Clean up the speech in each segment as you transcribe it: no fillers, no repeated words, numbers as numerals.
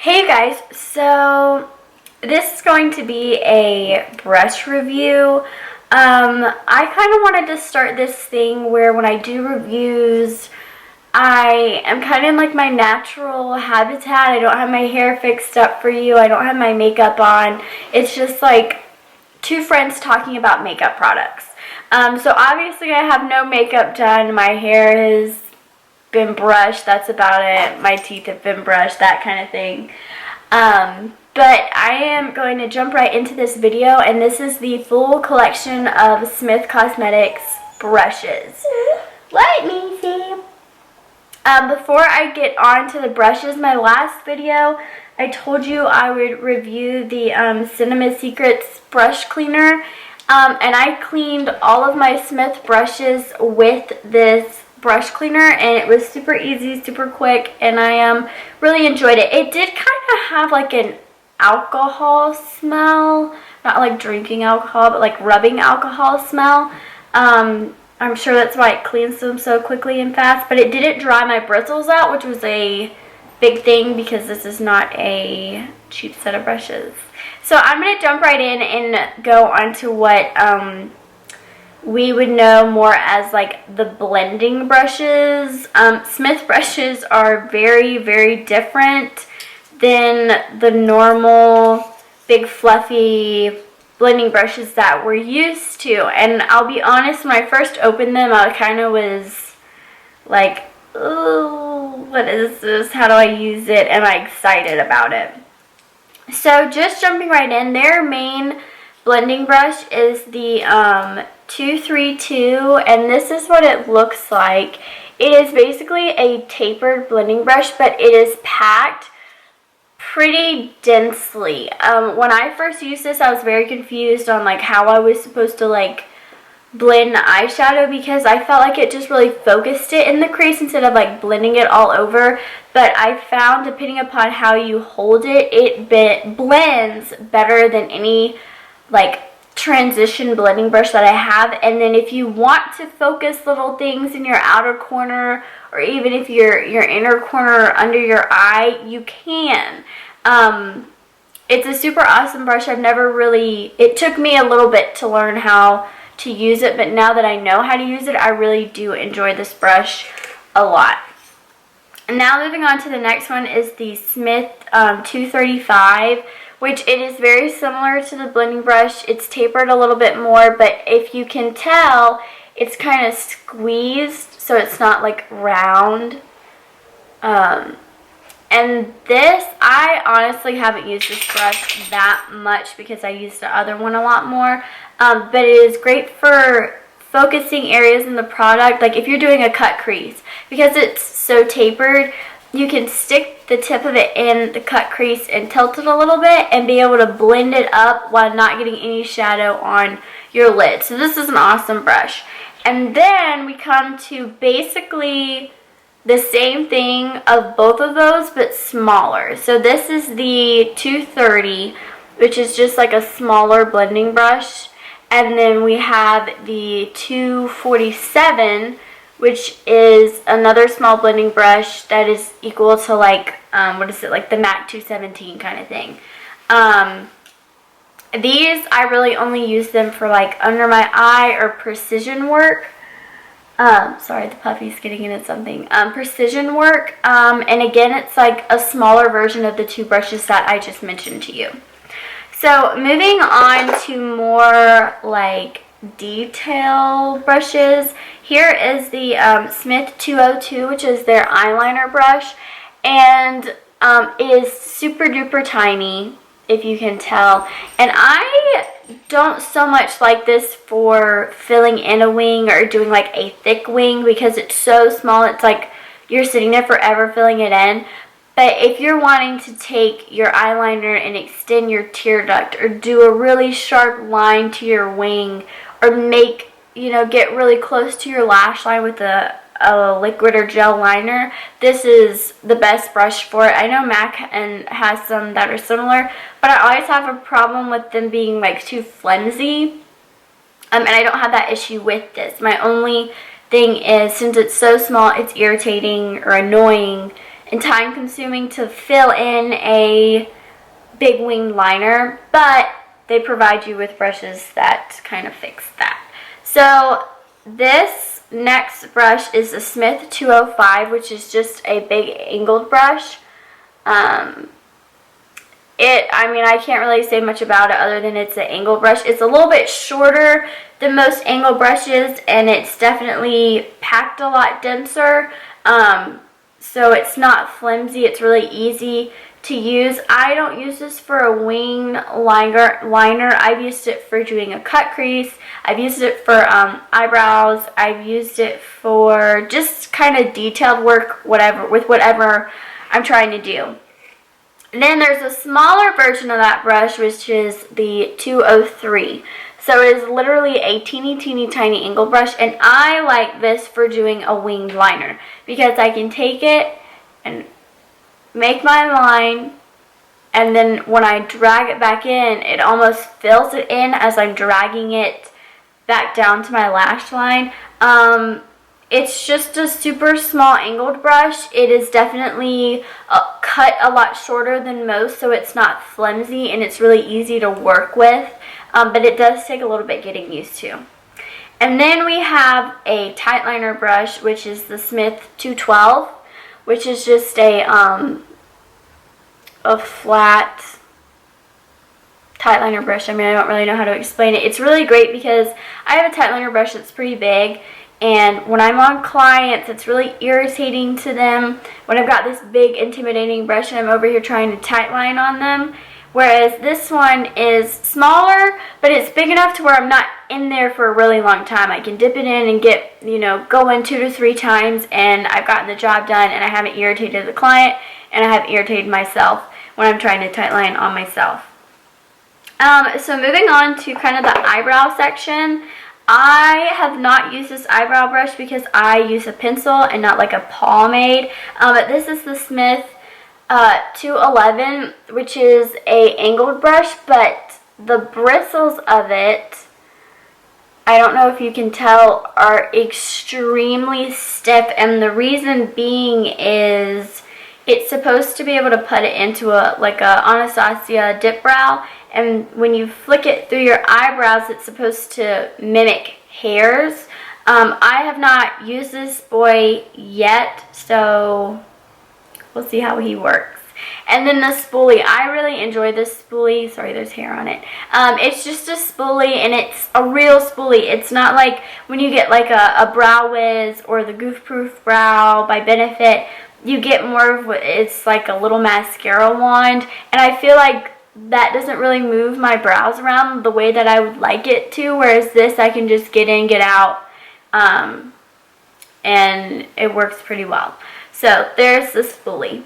Hey guys, so this is going to be a brush review. I kind of wanted to start this thing where when I do reviews, I am kind of in like my natural habitat. I don't have my hair fixed up for you. I don't have my makeup on. It's just like two friends talking about makeup products. So obviously I have no makeup done. My hair has been brushed, that's about it. My teeth have been brushed, that kind of thing. But I am going to jump right into this video, and this is the full collection of Smith Cosmetics brushes. Let me see. Before I get on to the brushes, my last video, I told you I would review the Cinema Secrets brush cleaner, and I cleaned all of my Smith brushes with this brush cleaner, and it was super easy, super quick, and I really enjoyed it. It did kind of have like an alcohol smell, not like drinking alcohol, but like rubbing alcohol smell. I'm sure that's why it cleans them so quickly and fast, but it didn't dry my bristles out, which was a big thing because this is not a cheap set of brushes. So I'm going to jump right in and go on to what we would know more as like the blending brushes. Smith brushes are very, very different than the normal big fluffy blending brushes that we're used to. And I'll be honest, when I first opened them, I kind of was like, oh, what is this? How do I use it? Am I excited about it? So just jumping right in, their main blending brush is the 232, and this is what it looks like. It is basically a tapered blending brush, but it is packed pretty densely. When I first used this, I was very confused on like how I was supposed to like blend the eyeshadow, because I felt like it just really focused it in the crease instead of like blending it all over. But I found, depending upon how you hold it, it blends better than any like transition blending brush that I have. And then if you want to focus little things in your outer corner, or even if your inner corner under your eye, you can. It's a super awesome brush. It took me a little bit to learn how to use it, but now that I know how to use it, I really do enjoy this brush a lot. And now moving on to the next one is the Smith 235, which it is very similar to the blending brush. It's tapered a little bit more, but if you can tell, it's kind of squeezed, so it's not like round. And this, I honestly haven't used this brush that much because I used the other one a lot more. But it is great for focusing areas in the product, like if you're doing a cut crease. Because it's so tapered, you can stick the tip of it in the cut crease and tilt it a little bit and be able to blend it up while not getting any shadow on your lid. So this is an awesome brush. And then we come to basically the same thing of both of those, but smaller. So this is the 230, which is just like a smaller blending brush. And then we have the 247, which is another small blending brush that is equal to like, like the MAC 217 kind of thing. These, I really only use them for like under my eye or precision work. Sorry, the puppy's getting into something. Precision work. And again, it's like a smaller version of the two brushes that I just mentioned to you. So moving on to more like detail brushes. Here is the Smith 202, which is their eyeliner brush. And it is super duper tiny, if you can tell. And I don't so much like this for filling in a wing or doing like a thick wing, because it's so small. It's like you're sitting there forever filling it in. But if you're wanting to take your eyeliner and extend your tear duct, or do a really sharp line to your wing, or make, get really close to your lash line with a liquid or gel liner, this is the best brush for it. I know MAC has some that are similar, but I always have a problem with them being like too flimsy. And I don't have that issue with this. My only thing is, since it's so small, it's irritating or annoying and time consuming to fill in a big wing liner, but they provide you with brushes that kind of fix that. So this next brush is the Smith 205, which is just a big angled brush. I can't really say much about it other than it's an angle brush. It's a little bit shorter than most angle brushes, and it's definitely packed a lot denser. So it's not flimsy. It's really easy to use. I don't use this for a wing liner. I've used it for doing a cut crease. I've used it for eyebrows. I've used it for just kind of detailed work, whatever I'm trying to do. And then there's a smaller version of that brush, which is the 203. So it is literally a teeny tiny angle brush, and I like this for doing a winged liner because I can take it and make my line, and then when I drag it back in, it almost fills it in as I'm dragging it back down to my lash line. It's just a super small angled brush. It is definitely cut a lot shorter than most, so it's not flimsy and it's really easy to work with, but it does take a little bit getting used to. And then we have a tight liner brush, which is the Smith 212, which is just a flat tight liner brush. I don't really know how to explain it. It's really great because I have a tight liner brush that's pretty big, and when I'm on clients, it's really irritating to them when I've got this big intimidating brush and I'm over here trying to tight line on them. Whereas this one is smaller, but it's big enough to where I'm not in there for a really long time. I can dip it in and get, go in 2 to 3 times, and I've gotten the job done, and I haven't irritated the client, and I haven't irritated myself when I'm trying to tight line on myself. So moving on to kind of the eyebrow section, I have not used this eyebrow brush because I use a pencil and not like a pomade. But this is the Smith 211, which is a angled brush, but the bristles of it, I don't know if you can tell, are extremely stiff, and the reason being is it's supposed to be able to put it into a Anastasia dip brow, and when you flick it through your eyebrows, it's supposed to mimic hairs. I have not used this boy yet, so we'll see how he works. And then the spoolie. I really enjoy this spoolie. Sorry, there's hair on it. It's just a spoolie, and it's a real spoolie. It's not like when you get like a Brow Wiz or the Goof Proof Brow by Benefit. You get more of it's like a little mascara wand, and I feel like that doesn't really move my brows around the way that I would like it to, whereas this I can just get in, get out, and it works pretty well. So there's the spoolie.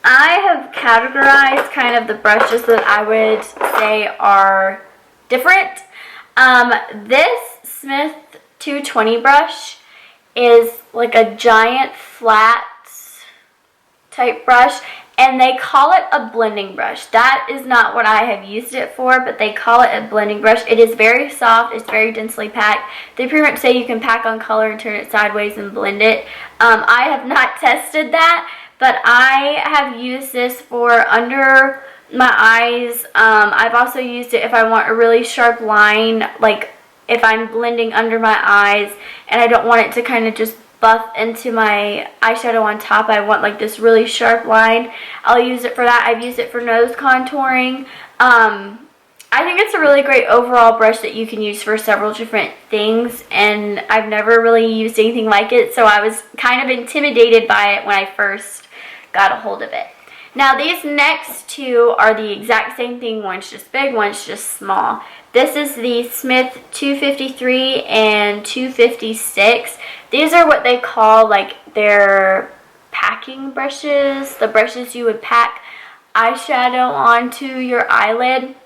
I have categorized kind of the brushes that I would say are different. This Smith 220 brush is like a giant flat type brush, and they call it a blending brush. That is not what I have used it for, but they call it a blending brush. It is very soft. It's very densely packed. They pretty much say you can pack on color and turn it sideways and blend it. I have not tested that, but I have used this for under my eyes. I've also used it if I want a really sharp line, like if I'm blending under my eyes and I don't want it to kind of just buff into my eyeshadow on top. I want like this really sharp line. I'll use it for that. I've used it for nose contouring. I think it's a really great overall brush that you can use for several different things, and I've never really used anything like it, so I was kind of intimidated by it when I first got a hold of it. Now these next two are the exact same thing. One's just big, one's just small. This is the Smith 253 and 256. These are what they call like their packing brushes, the brushes you would pack eyeshadow onto your eyelid.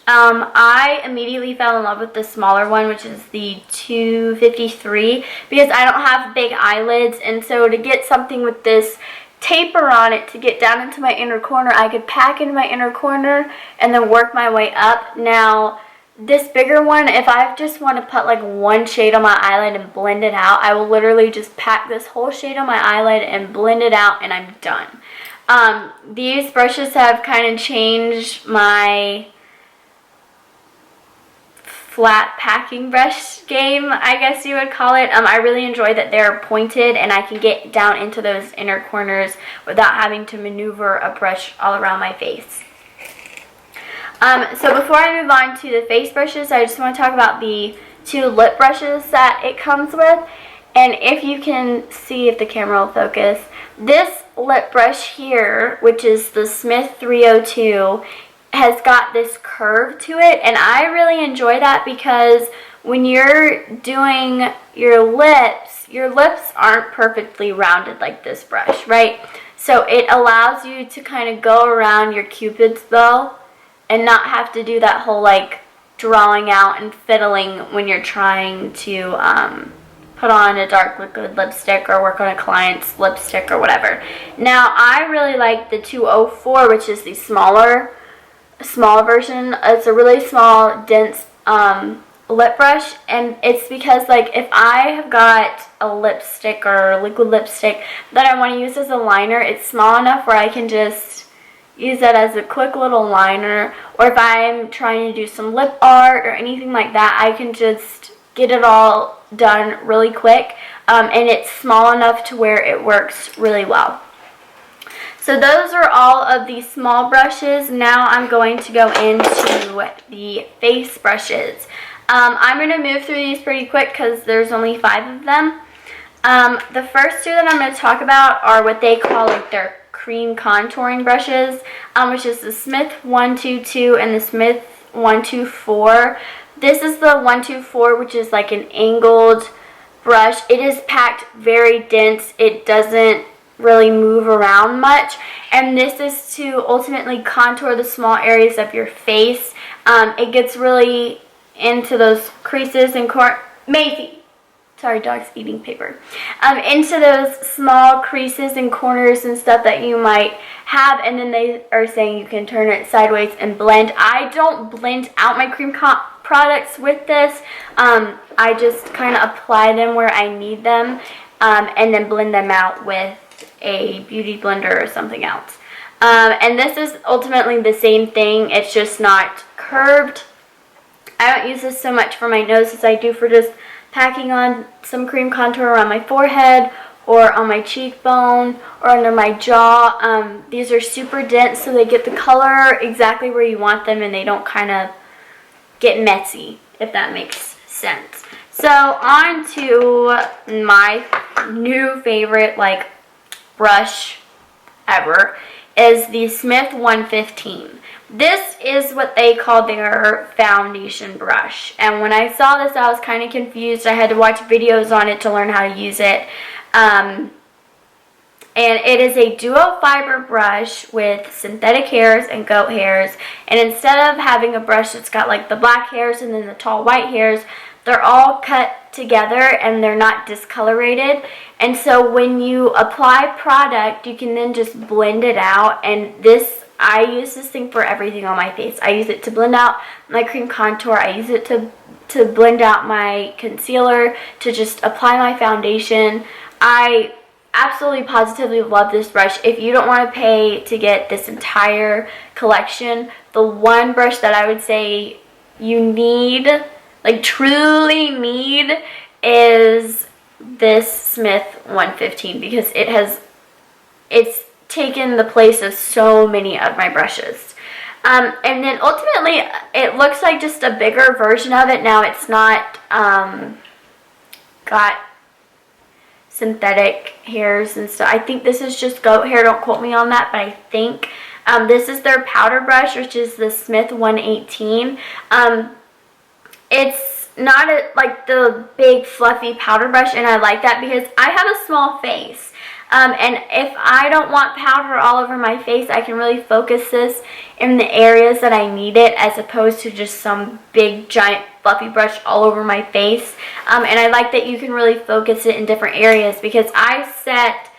I immediately fell in love with the smaller one, which is the 253, because I don't have big eyelids, and so to get something with this taper on it to get down into my inner corner, I could pack into my inner corner and then work my way up. Now, this bigger one, if I just want to put like one shade on my eyelid and blend it out, I will literally just pack this whole shade on my eyelid and blend it out, and I'm done. These brushes have kind of changed my flat packing brush game, I guess you would call it. I really enjoy that they're pointed and I can get down into those inner corners without having to maneuver a brush all around my face. So before I move on to the face brushes, I just want to talk about the 2 lip brushes that it comes with. And if you can see, if the camera will focus, this lip brush here, which is the Smith 302, has got this curve to it, and I really enjoy that because when you're doing your lips aren't perfectly rounded like this brush, right? So it allows you to kind of go around your Cupid's bow and not have to do that whole like drawing out and fiddling when you're trying to put on a dark liquid lipstick or work on a client's lipstick or whatever. Now, I really like the 204, which is the smaller version. It's a really small, dense lip brush, and it's because like if I have got a lipstick or liquid lipstick that I want to use as a liner, it's small enough where I can just use that as a quick little liner, or if I'm trying to do some lip art or anything like that, I can just get it all done really quick, and it's small enough to where it works really well. So those are all of the small brushes. Now I'm going to go into the face brushes. I'm going to move through these pretty quick because there's only 5 of them. The first 2 that I'm going to talk about are what they call like their cream contouring brushes, which is the Smith 122 and the Smith 124. This is the 124, which is like an angled brush. It is packed very dense. It doesn't really move around much, and this is to ultimately contour the small areas of your face. It gets really into those creases and Maisie, sorry, dog's eating paper. Into those small creases and corners and stuff that you might have, and then they are saying you can turn it sideways and blend. I don't blend out my cream products with this. I just kind of apply them where I need them, and then blend them out with a beauty blender or something else. And this is ultimately the same thing, it's just not curved. I don't use this so much for my nose as I do for just packing on some cream contour around my forehead or on my cheekbone or under my jaw. These are super dense, so they get the color exactly where you want them and they don't kind of get messy, if that makes sense. So on to my new favorite like brush ever is the Smith 115. This is what they call their foundation brush, and when I saw this I was kind of confused. I had to watch videos on it to learn how to use it. And it is a duo fiber brush with synthetic hairs and goat hairs, and instead of having a brush that's got like the black hairs and then the tall white hairs, they're all cut together and they're not discolorated. And so when you apply product, you can then just blend it out. And this, I use this thing for everything on my face. I use it to blend out my cream contour. I use it to blend out my concealer, to just apply my foundation. I absolutely positively love this brush. If you don't want to pay to get this entire collection, the one brush that I would say you need, like truly need, is this Smith 115, because it's taken the place of so many of my brushes. And then ultimately it looks like just a bigger version of it. Now it's not got synthetic hairs and stuff. I think this is just goat hair, don't quote me on that, but I think this is their powder brush, which is the Smith 118. It's not like the big fluffy powder brush, and I like that because I have a small face. And if I don't want powder all over my face, I can really focus this in the areas that I need it, as opposed to just some big giant fluffy brush all over my face. And I like that you can really focus it in different areas, because I set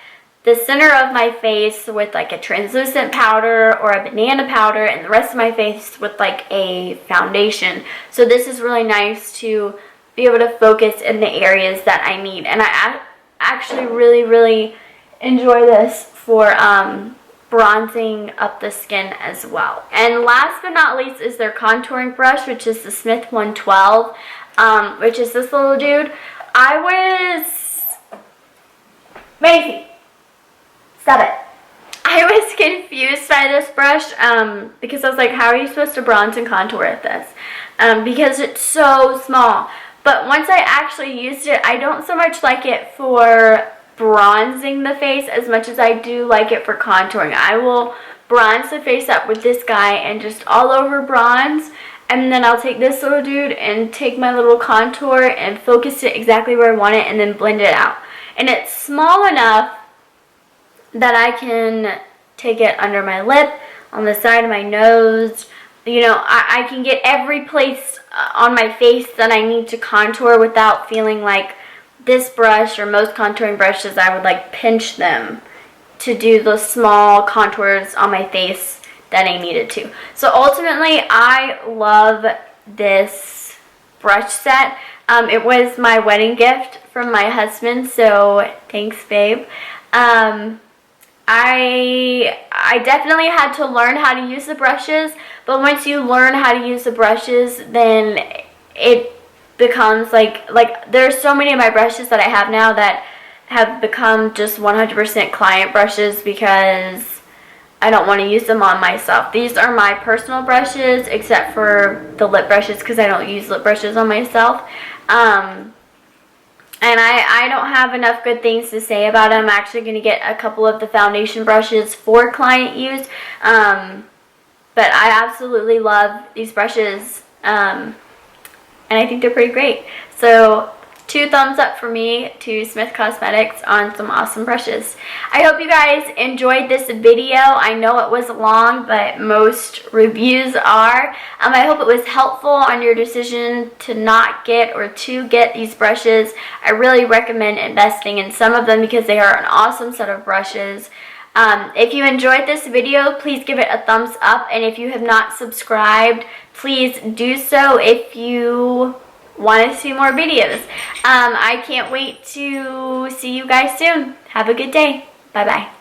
the center of my face with like a translucent powder or a banana powder, and the rest of my face with like a foundation. So this is really nice to be able to focus in the areas that I need. And I actually really enjoy this for bronzing up the skin as well. And last but not least is their contouring brush, which is the Smith 112, which is this little dude. Macy, stop it. I was confused by this brush because I was like, how are you supposed to bronze and contour with this? Because it's so small. But once I actually used it, I don't so much like it for bronzing the face as much as I do like it for contouring. I will bronze the face up with this guy and just all over bronze, and then I'll take this little dude and take my little contour and focus it exactly where I want it and then blend it out. And it's small enough that I can take it under my lip, on the side of my nose. You know, I can get every place on my face that I need to contour without feeling like this brush or most contouring brushes, I would like pinch them to do the small contours on my face that I needed to. So ultimately, I love this brush set. It was my wedding gift from my husband, so thanks, babe. I definitely had to learn how to use the brushes, but once you learn how to use the brushes, then it becomes like there's so many of my brushes that I have now that have become just 100% client brushes because I don't want to use them on myself. These are my personal brushes, except for the lip brushes because I don't use lip brushes on myself. And I don't have enough good things to say about them. I'm actually going to get a couple of the foundation brushes for client use. But I absolutely love these brushes. And I think they're pretty great. So 2 thumbs up for me to Smith Cosmetics on some awesome brushes. I hope you guys enjoyed this video. I know it was long, but most reviews are. I hope it was helpful on your decision to not get or to get these brushes. I really recommend investing in some of them because they are an awesome set of brushes. If you enjoyed this video, please give it a thumbs up, and if you have not subscribed, please do so if you want to see more videos. I can't wait to see you guys soon. Have a good day. Bye-bye.